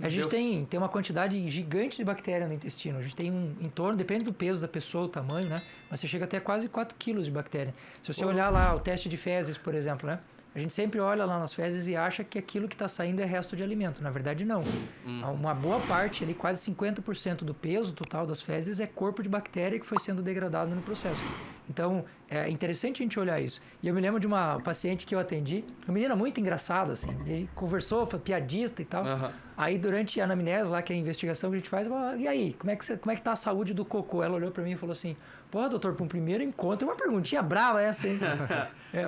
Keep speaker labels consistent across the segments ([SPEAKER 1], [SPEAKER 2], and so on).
[SPEAKER 1] A gente tem uma quantidade gigante de bactéria no intestino. A gente tem em torno, depende do peso da pessoa, o tamanho, né? Mas você chega até quase 4 quilos de bactéria. Se você olhar lá o teste de fezes, por exemplo, né? A gente sempre olha lá nas fezes e acha que aquilo que está saindo é resto de alimento. Na verdade, não. Uma boa parte, ali, quase 50% do peso total das fezes é corpo de bactéria que foi sendo degradado no processo. Então, é interessante a gente olhar isso. E eu me lembro de uma paciente que eu atendi, uma menina muito engraçada, assim. E conversou, foi piadista e tal. Aí, durante a anamnese lá, que é a investigação que a gente faz, e aí, como é que tá a saúde do cocô? Ela olhou para mim e falou assim, pô, doutor, para um primeiro encontro, uma perguntinha brava essa, hein?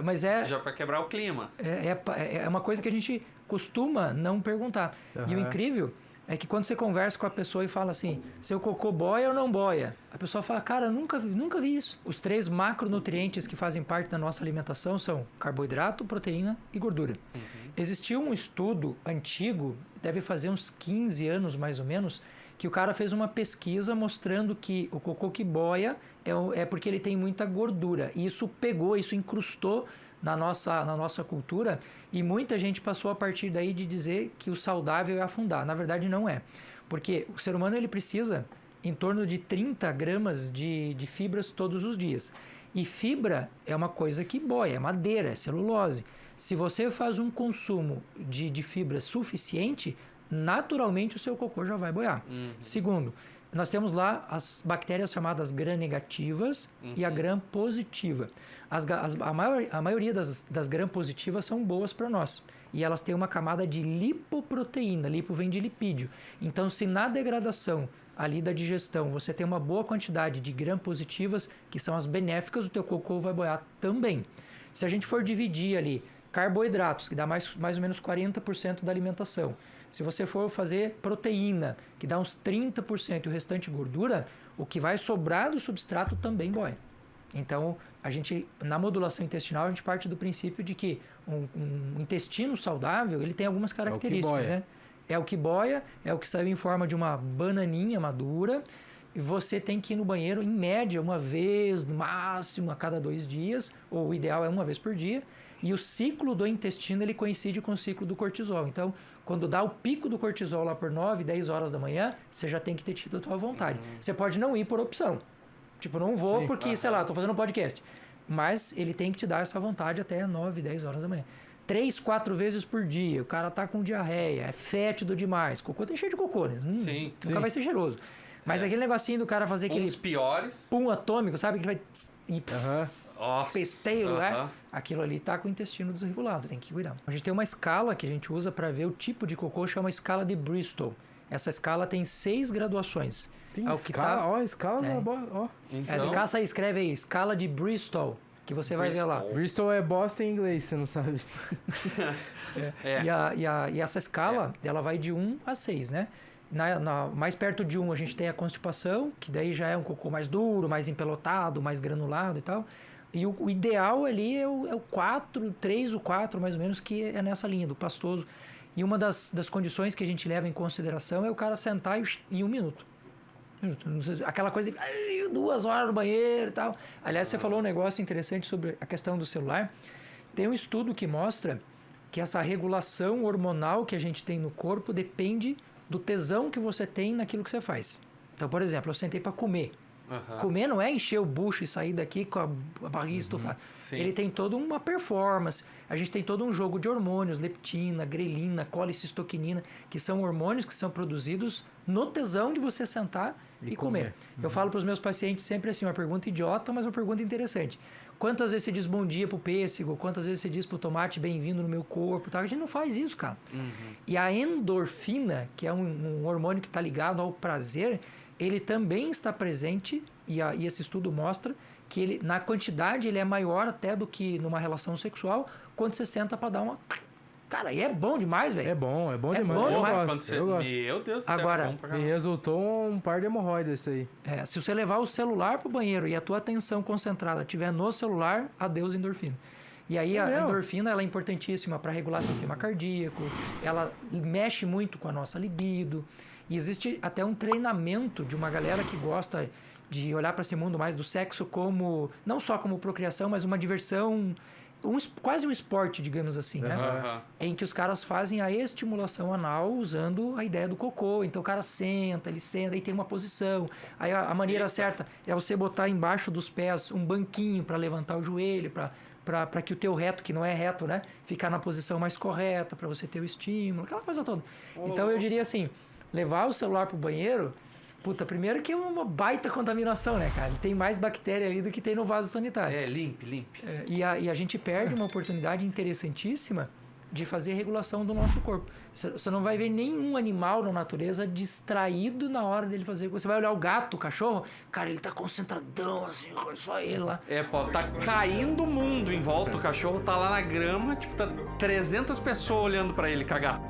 [SPEAKER 1] Mas
[SPEAKER 2] já para quebrar o clima.
[SPEAKER 1] É uma coisa que a gente costuma não perguntar. E o incrível é que quando você conversa com a pessoa e fala assim, seu cocô boia ou não boia? A pessoa fala, cara, nunca vi isso. Os 3 macronutrientes que fazem parte da nossa alimentação são carboidrato, proteína e gordura. Existiu um estudo antigo, deve fazer uns 15 anos mais ou menos, que o cara fez uma pesquisa mostrando que o cocô que boia é porque ele tem muita gordura. E isso incrustou na nossa cultura, e muita gente passou a partir daí de dizer que o saudável é afundar. Na verdade, não é. Porque o ser humano ele precisa em torno de 30 gramas de fibras todos os dias. E fibra é uma coisa que boia, é madeira, é celulose. Se você faz um consumo de fibra suficiente, naturalmente o seu cocô já vai boiar. Segundo, nós temos lá as bactérias chamadas gram-negativas e a gram-positiva. A maioria das gram-positivas são boas para nós. E elas têm uma camada de lipoproteína. Lipo vem de lipídio. Então, se na degradação ali da digestão você tem uma boa quantidade de gram-positivas, que são as benéficas, o teu cocô vai boiar também. Se a gente for dividir ali carboidratos, que dá mais ou menos 40% da alimentação. Se você for fazer proteína, que dá uns 30% e o restante gordura, o que vai sobrar do substrato também boia. Então, na modulação intestinal, a gente parte do princípio de que um intestino saudável, ele tem algumas características, né? É o que boia, é o que sai em forma de uma bananinha madura, e você tem que ir no banheiro, em média, uma vez, no máximo, a cada 2 dias, ou o ideal é uma vez por dia, e o ciclo do intestino, ele coincide com o ciclo do cortisol. Então, quando dá o pico do cortisol lá por 9, 10 horas da manhã, você já tem que ter tido a tua vontade. Você pode não ir por opção. Tipo, não vou porque, sei lá, tô fazendo um podcast. Mas ele tem que te dar essa vontade até 9, 10 horas da manhã. 3, 4 vezes por dia, o cara tá com diarreia, é fétido demais. Cocô tem cheio de cocô, né? Nunca vai ser cheiroso. Mas aquele negocinho do cara fazer aquele...
[SPEAKER 2] Os piores.
[SPEAKER 1] Pum atômico, sabe? Que vai... Pesteiro, né? Aquilo ali tá com o intestino desregulado, tem que cuidar. A gente tem uma escala que a gente usa para ver o tipo de cocô, chama escala de Bristol. Essa escala tem 6 graduações.
[SPEAKER 3] Tem escala? Escala da
[SPEAKER 1] Então... de caça aí, escreve aí, escala de Bristol, que você vai ver lá.
[SPEAKER 3] Bristol é bosta em inglês, você não sabe.
[SPEAKER 1] E essa escala, ela vai de 1 a 6, né? Mais perto de 1 a gente tem a constipação, que daí já é um cocô mais duro, mais empelotado, mais granulado e tal. E o ideal ali é o 4, 3 ou 4 mais ou menos, que é nessa linha do pastoso. E uma das condições que a gente leva em consideração é o cara sentar em 1 minuto. Aquela coisa de 2 horas no banheiro e tal. Aliás, você falou um negócio interessante sobre a questão do celular. Tem um estudo que mostra que essa regulação hormonal que a gente tem no corpo depende do tesão que você tem naquilo que você faz. Então, por exemplo, eu sentei para comer. Comer não é encher o bucho e sair daqui com a barriga estufada. Ele tem toda uma performance. A gente tem todo um jogo de hormônios, leptina, grelina, colicistoquinina, que são hormônios que são produzidos no tesão de você sentar e comer. Eu falo para os meus pacientes sempre assim, uma pergunta idiota, mas uma pergunta interessante. Quantas vezes você diz bom dia pro pêssego? Quantas vezes você diz pro tomate bem-vindo no meu corpo? Tá? A gente não faz isso, cara. E a endorfina, que é um hormônio que está ligado ao prazer, ele também está presente, e esse estudo mostra que ele, na quantidade ele é maior até do que numa relação sexual, quando você senta para dar uma... Cara, e é bom demais, velho.
[SPEAKER 3] É bom demais.
[SPEAKER 2] Eu gosto. Meu Deus do céu.
[SPEAKER 1] Agora,
[SPEAKER 3] me resultou um par de hemorroidas isso aí.
[SPEAKER 1] Se você levar o celular pro banheiro e a tua atenção concentrada estiver no celular, adeus endorfina. E aí a endorfina ela é importantíssima para regular o sistema cardíaco, ela mexe muito com a nossa libido. E existe até um treinamento de uma galera que gosta de olhar para esse mundo mais do sexo como, não só como procriação, mas uma diversão quase um esporte, digamos assim, né? Em que os caras fazem a estimulação anal usando a ideia do cocô. Então o cara senta, e tem uma posição. Aí a maneira certa é você botar embaixo dos pés um banquinho para levantar o joelho, para que o teu reto, que não é reto, né? Ficar na posição mais correta, para você ter o estímulo, aquela coisa toda. Então eu diria assim, levar o celular pro banheiro... Puta, primeiro que é uma baita contaminação, né, cara? Tem mais bactéria ali do que tem no vaso sanitário.
[SPEAKER 2] Limpe.
[SPEAKER 1] E a gente perde uma oportunidade interessantíssima de fazer regulação do nosso corpo. Você não vai ver nenhum animal na natureza distraído na hora dele fazer. Você vai olhar o gato, o cachorro, cara, ele tá concentradão, assim, só ele lá.
[SPEAKER 2] Tá caindo o mundo em volta, o cachorro tá lá na grama, tipo, tá 300 pessoas olhando pra ele cagar.